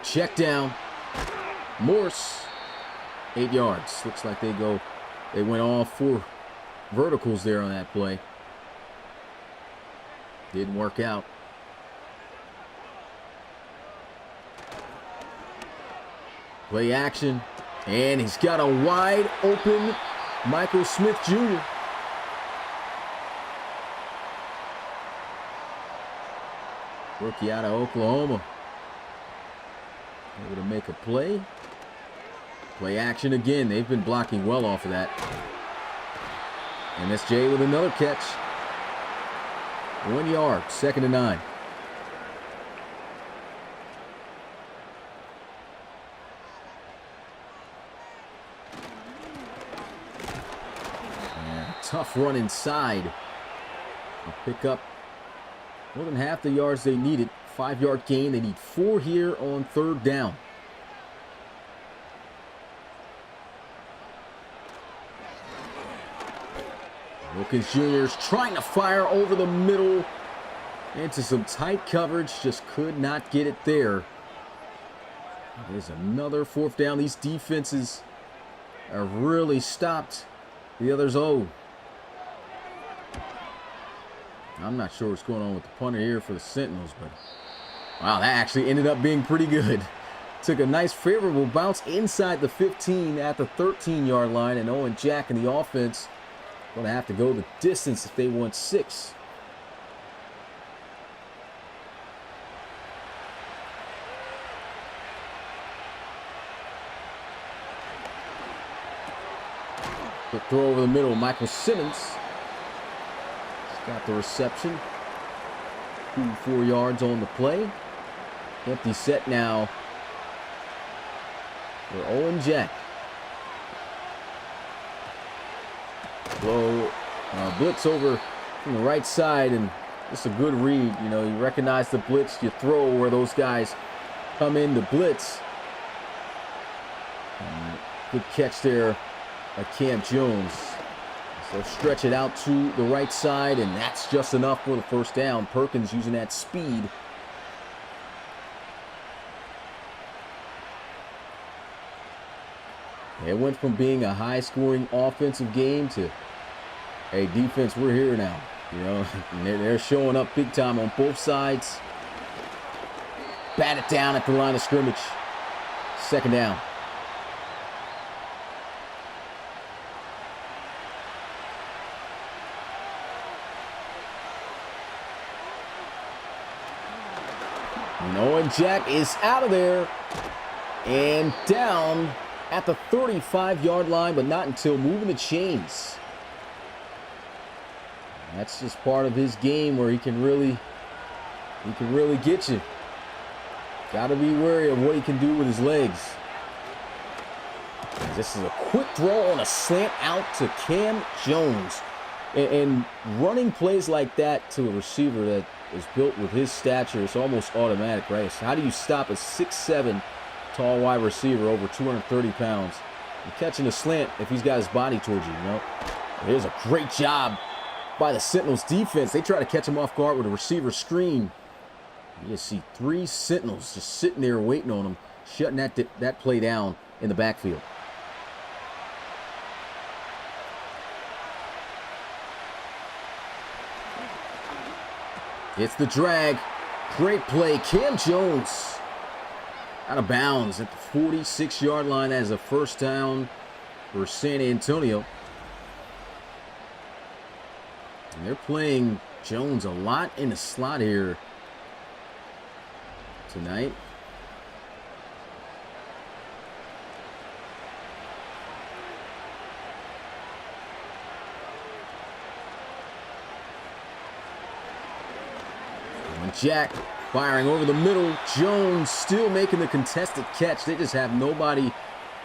A: Check down. Morse, 8 yards. Looks like they went all 4 verticals there on that play. Didn't work out. Play action. And he's got a wide open Michael Smith Jr. Rookie out of Oklahoma. Able to make a play. Play action again. They've been blocking well off of that. MSJ with another catch. 1 yard, 2nd and 9. Tough run inside. They'll pick up more than half the yards they needed. 5-yard gain. They need 4 here on 3rd down. Wilkins Jr. is trying to fire over the middle into some tight coverage. Just could not get it there. There's another 4th down. These defenses have really stopped the others. I'm not sure what's going on with the punter here for the Sentinels, but wow, that actually ended up being pretty good. Took a nice favorable bounce inside the 15 at the 13-yard line, and Owen Jack and the offense going to have to go the distance if they want 6. Quick throw over the middle, Michael Simmons. Got the reception. 4 yards on the play. Empty set now for Owen Jack. Blow blitz over from the right side, and just a good read. You know, you recognize the blitz, you throw where those guys come in to blitz. Good catch there by Cam Jones. So stretch it out to the right side, and that's just enough for the 1st down. Perkins using that speed. It went from being a high-scoring offensive game to, hey, defense, we're here now. You know, they're showing up big time on both sides. Bat it down at the line of scrimmage. 2nd down. Owen Jack is out of there and down at the 35-yard line, but not until moving the chains. That's just part of his game where he can really get you. Got to be wary of what he can do with his legs. This is a quick throw on a slant out to Cam Jones. And running plays like that to a receiver that is built with his stature, it's almost automatic, right? So how do you stop a 6'7" tall wide receiver over 230 pounds? You're catching a slant if he's got his body towards you, you know? Here's a great job by the Sentinels defense. They try to catch him off guard with a receiver screen. You just see 3 Sentinels just sitting there waiting on him, shutting that play down in the backfield. It's the drag. Great play. Cam Jones out of bounds at the 46-yard line as a 1st down for San Antonio. And they're playing Jones a lot in the slot here tonight. Jack firing over the middle. Jones still making the contested catch. They just have nobody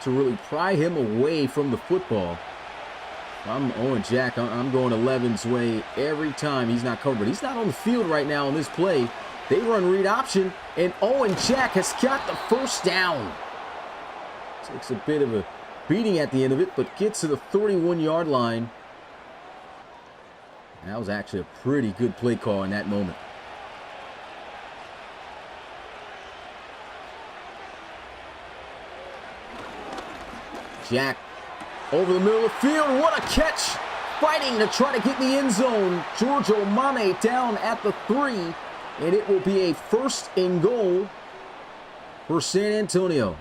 A: to really pry him away from the football. I'm Owen Jack. I'm going 11's way every time he's not covered. But he's not on the field right now on this play. They run read option, and Owen Jack has got the 1st down. Takes a bit of a beating at the end of it, but gets to the 31-yard line. That was actually a pretty good play call in that moment. Jack over the middle of the field. What a catch! Fighting to try to get in the end zone. George Omane down at the 3. And it will be a 1st and goal for San Antonio.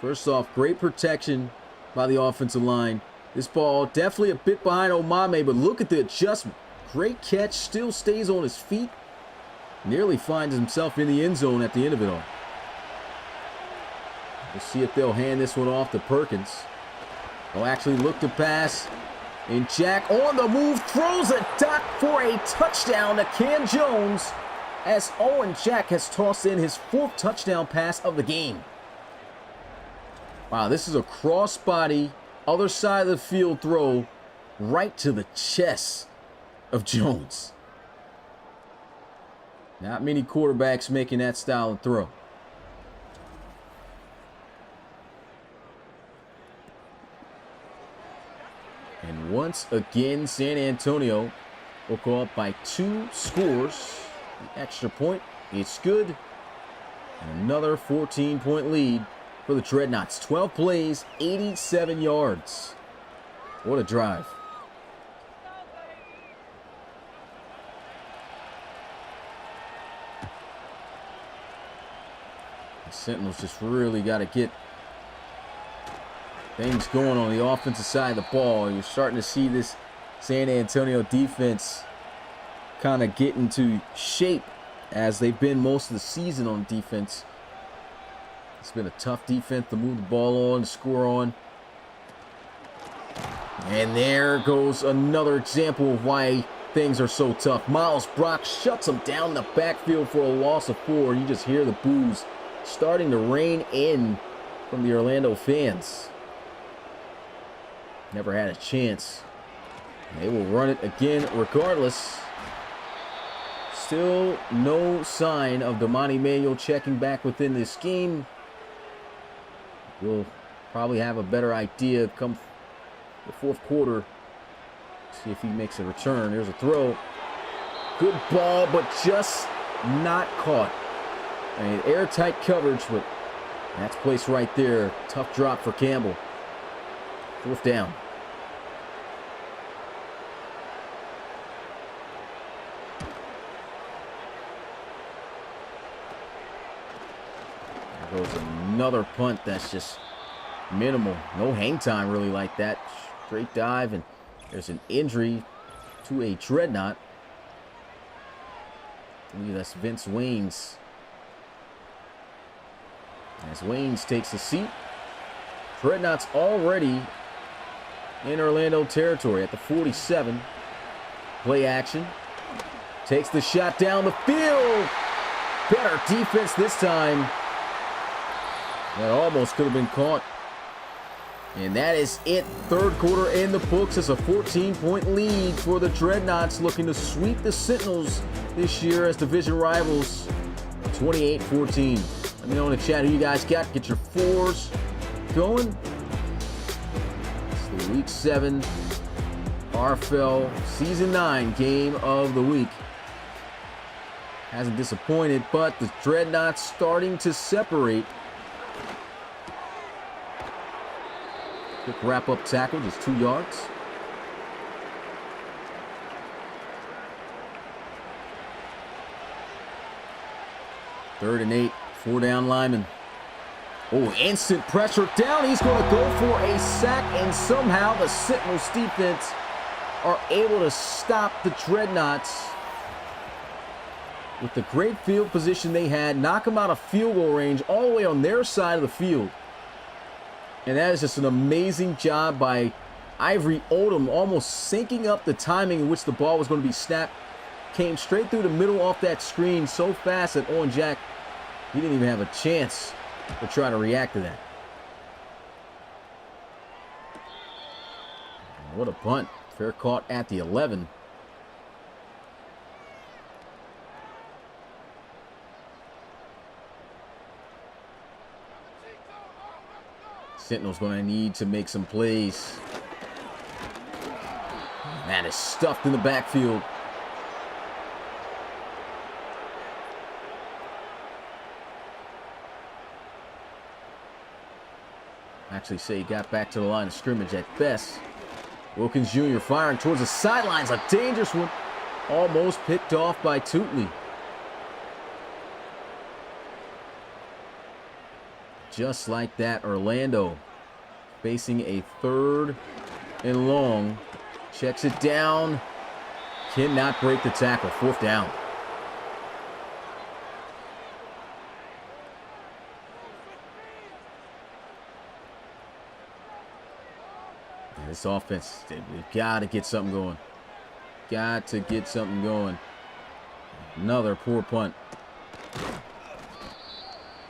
A: First off, great protection by the offensive line. This ball definitely a bit behind Omame, but look at the adjustment. Great catch, still stays on his feet. Nearly finds himself in the end zone at the end of it all. We'll see if they'll hand this one off to Perkins. They'll actually look to pass. And Jack on the move, throws a dot for a touchdown to Cam Jones, as Owen Jack has tossed in his 4th touchdown pass of the game. Wow, this is a crossbody, other side of the field throw right to the chest of Jones. Not many quarterbacks making that style of throw. And once again, San Antonio will go up by 2 scores. The extra point, it's good. And another 14-point lead for the Dreadnoughts. 12 plays, 87 yards. What a drive. The Sentinels just really got to get things going on the offensive side of the ball. You're starting to see this San Antonio defense kind of get into shape, as they've been most of the season on defense. It's been a tough defense to move the ball on, to score on. And there goes another example of why things are so tough. Miles Brock shuts him down the backfield for a loss of 4. You just hear the boos starting to rain in from the Orlando fans. Never had a chance. They will run it again regardless. Still no sign of Damani Manuel checking back within this game. We'll probably have a better idea come the 4th quarter. See if he makes a return. There's a throw. Good ball, but just not caught. I mean, airtight coverage, but that's placed right there. Tough drop for Campbell. 4th down. There goes another punt that's just minimal. No hang time really like that. Straight dive, and there's an injury to a Dreadnought. I believe that's Vince Waynes. As Waynes takes a seat. Dreadnoughts already in Orlando territory at the 47. Play action. Takes the shot down the field. Better defense this time. That almost could have been caught. And that is it. 3rd quarter in the books. It's a 14-point lead for the Dreadnoughts, looking to sweep the Sentinels this year as division rivals. 28-14. Let me know in the chat who you guys got. Get your 4s going. It's the Week 7 RFL Season 9 game of the week. Hasn't disappointed, but the Dreadnoughts starting to separate. Quick wrap-up tackle, just 2 yards. Third and 8, 4-down lineman. Oh, instant pressure down. He's going to go for a sack, and somehow the Sentinels defense are able to stop the Dreadnoughts with the great field position they had, knock them out of field goal range all the way on their side of the field. And that is just an amazing job by Ivory Odom, almost syncing up the timing in which the ball was going to be snapped. Came straight through the middle off that screen so fast that Owen Jack, he didn't even have a chance to try to react to that. What a punt. Fair caught at the 11. Sentinels going to need to make some plays. Man is stuffed in the backfield. Actually say he got back to the line of scrimmage at best. Wilkins Jr. firing towards the sidelines. A dangerous one. Almost picked off by Tootley. Just like that, Orlando facing a 3rd and long. Checks it down. Cannot break the tackle. 4th down. This offense, we've got to get something going. Got to get something going. Another poor punt.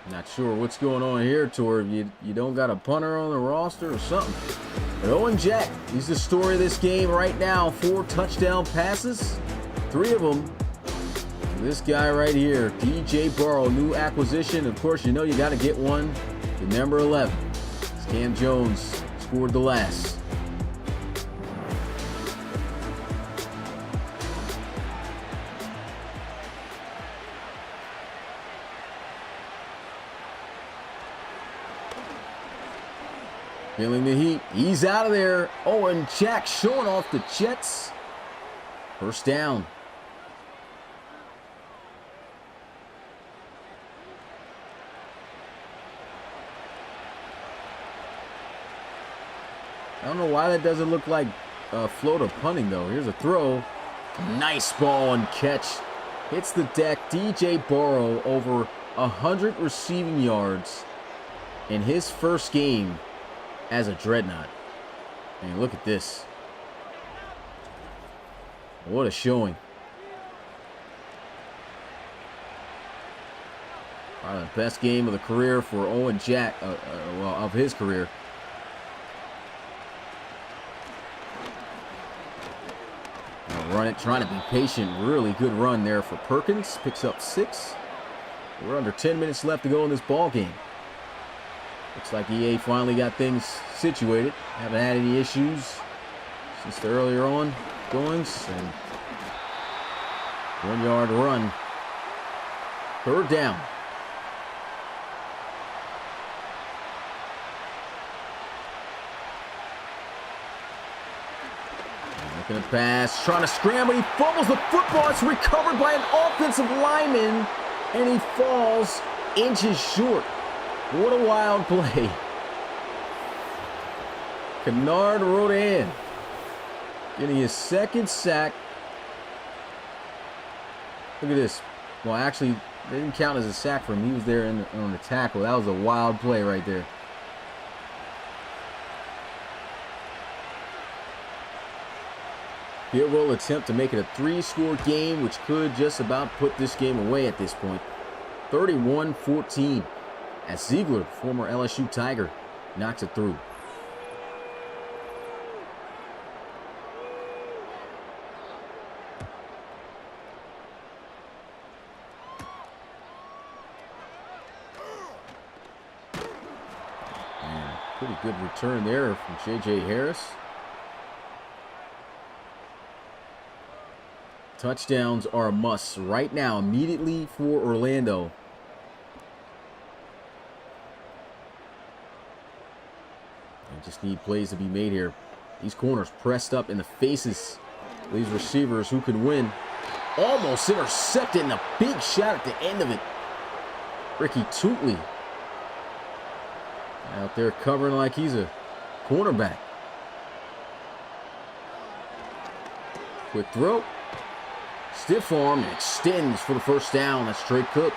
A: Not sure what's going on here, Tor. You don't got a punter on the roster or something. But Owen Jack, he's the story of this game right now. 4 touchdown passes, 3 of them. This guy right here, DJ Burrow, new acquisition. Of course, you know you got to get one. The number 11. Cam Jones scored the last. Feeling the heat. He's out of there. Oh, and Jack showing off the Jets. 1st down. I don't know why that doesn't look like float of punting, though. Here's a throw. Nice ball and catch. Hits the deck. DJ Burrow over 100 receiving yards in his first game as a Dreadnought. And look at this. What a showing. Probably the best game of the career for Owen Jack, well, of his career. Run it, trying to be patient. Really good run there for Perkins. Picks up 6. We're under 10 minutes left to go in this ball game. Looks like EA finally got things situated. Haven't had any issues since the earlier on goings. And 1-yard run. 3rd down. Looking to pass, trying to scramble. He fumbles the football. It's recovered by an offensive lineman, and he falls inches short. What a wild play. Kennard Rodan getting his 2nd sack. Look at this. Well, actually, they didn't count as a sack for him. He was there on the tackle. That was a wild play right there. Field goal attempt to make it a 3-score game, which could just about put this game away at this point. 31-14. As Ziegler, former LSU Tiger, knocks it through. And pretty good return there from J.J. Harris. Touchdowns are a must right now, immediately for Orlando. Just need plays to be made here. These corners pressed up in the faces of these receivers who can win. Almost intercepted, and a big shot at the end of it. Ricky Tootley out there covering like he's a cornerback. Quick throw. Stiff arm and extends for the 1st down. That's Trey Cook.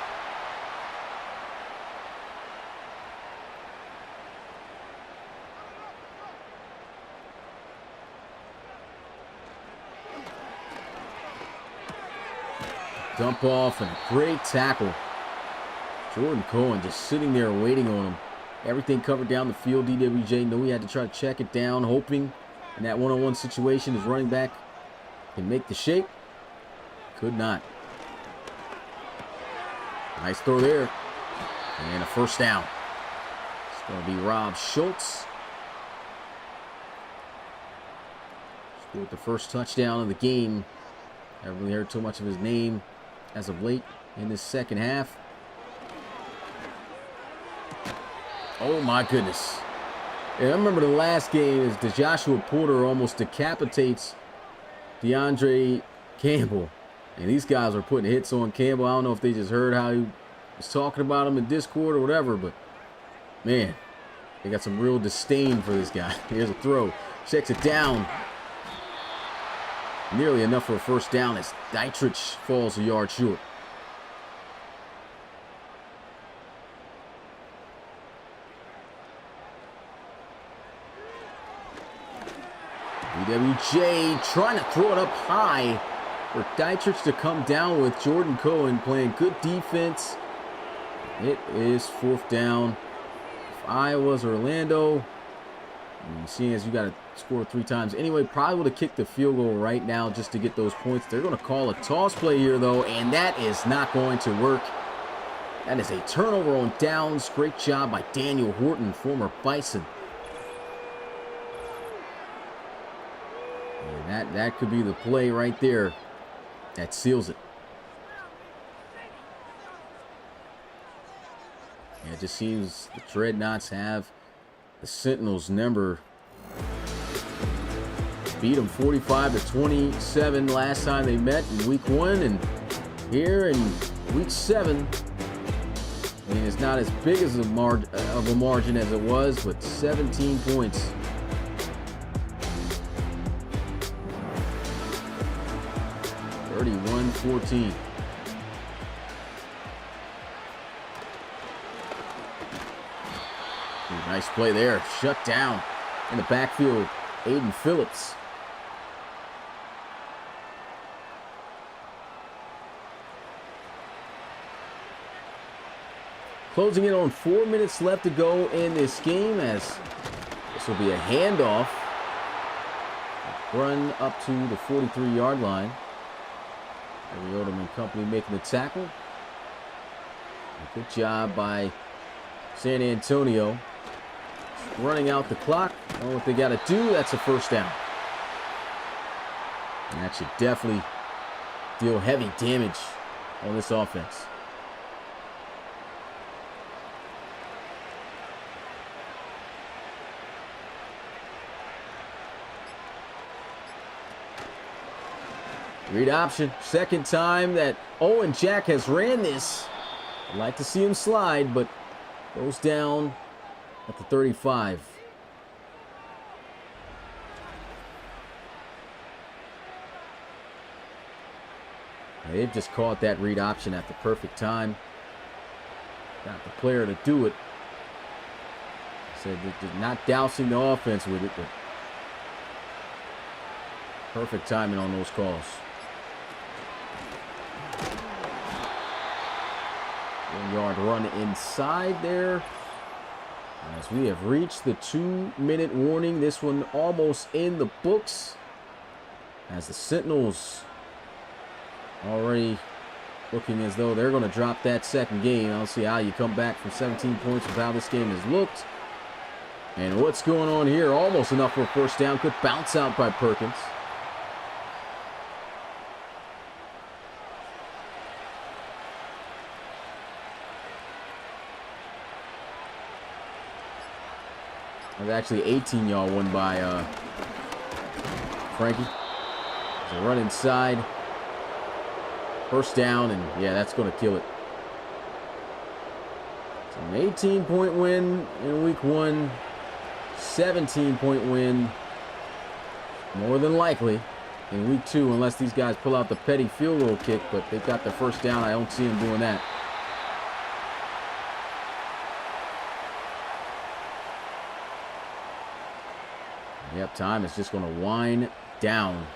A: Dump off and a great tackle. Jordan Cohen just sitting there waiting on him. Everything covered down the field. DWJ knew he had to try to check it down, hoping in that one-on-one situation his running back can make the shape. Could not. Nice throw there. And a 1st down. Going to be Rob Schultz. Scored the first touchdown of the game. Haven't really heard too much of his name as of late in this second half. Oh my goodness. Yeah, I remember the last game is the Joshua Porter almost decapitates DeAndre Campbell. And these guys are putting hits on Campbell. I don't know if they just heard how he was talking about him in Discord or whatever, but man, they got some real disdain for this guy. Here's a throw. Checks it down. Nearly enough for a first down as Dietrich falls a yard short. BWJ trying to throw it up high for Dietrich to come down with Jordan Cohen playing good defense. It is fourth down. If I was Orlando, seeing as you got to score 3 times anyway, probably would have kicked the field goal right now just to get those points. They're going to call a toss play here though, and that is not going to work. That is a turnover on downs. Great job by Daniel Horton, former Bison. And that could be the play right there that seals it. And it just seems the Dreadnoughts have the Sentinels number. Beat them 45-27 last time they met in week 1, and here in week 7, I mean, it's not as big as a margin as it was, but 17 points. (31-14). Nice play there. Shut down in the backfield. Aiden Phillips. Closing in on 4 minutes left to go in this game, as this will be a handoff. Run up to the 43-yard line. Harry Odom and company making the tackle. Good job by San Antonio. Running out the clock. I don't know what they got to do. That's a first down. And that should definitely deal heavy damage on this offense. Read option. Second time that Owen Jack has ran this. I'd like to see him slide, but goes down at the 35. They've just caught that read option at the perfect time. Got the player to do it. Said they're not dousing the offense with it, but perfect timing on those calls. 1-yard run inside there. As we have reached the 2-minute warning, this one almost in the books. As the Sentinels already looking as though they're going to drop that second game. I don't see how you come back from 17 points with how this game has looked. And what's going on here? Almost enough for a first down. Good bounce out by Perkins. It was actually 18-yard one by Frankie. There's a run inside. First down, and yeah, that's going to kill it. So an 18-point win in week 1. 17-point win, more than likely, in week 2, unless these guys pull out the petty field goal kick, but they got the first down. I don't see them doing that. Yep, time is just going to wind down.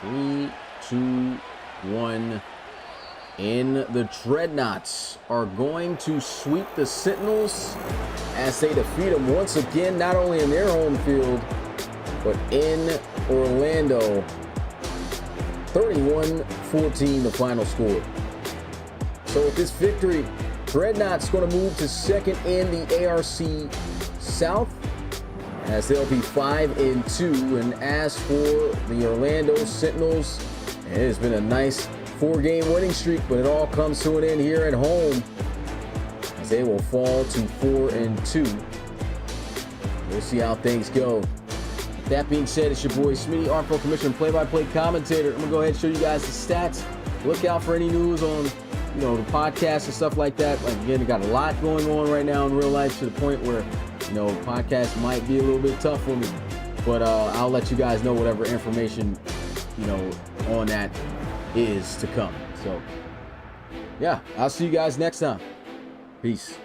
A: 3, 2, 1. And the Dreadnoughts are going to sweep the Sentinels as they defeat them once again, not only in their home field, but in Orlando. 31-14 the final score. So with this victory, Dreadnoughts going to move to second in the ARC South, as they'll be 5-2. And as for the Orlando Sentinels, it has been a nice 4-game winning streak, but it all comes to an end here at home, as they will fall to 4-2. We'll see how things go. That being said, it's your boy Smitty, RFL Commissioner, play-by-play commentator. I'm gonna go ahead and show you guys the stats. Look out for any news on, the podcast and stuff like that. Like, again, we got a lot going on right now in real life, to the point where, podcast might be a little bit tough for me. But I'll let you guys know whatever information, on that is to come. So, yeah, I'll see you guys next time. Peace.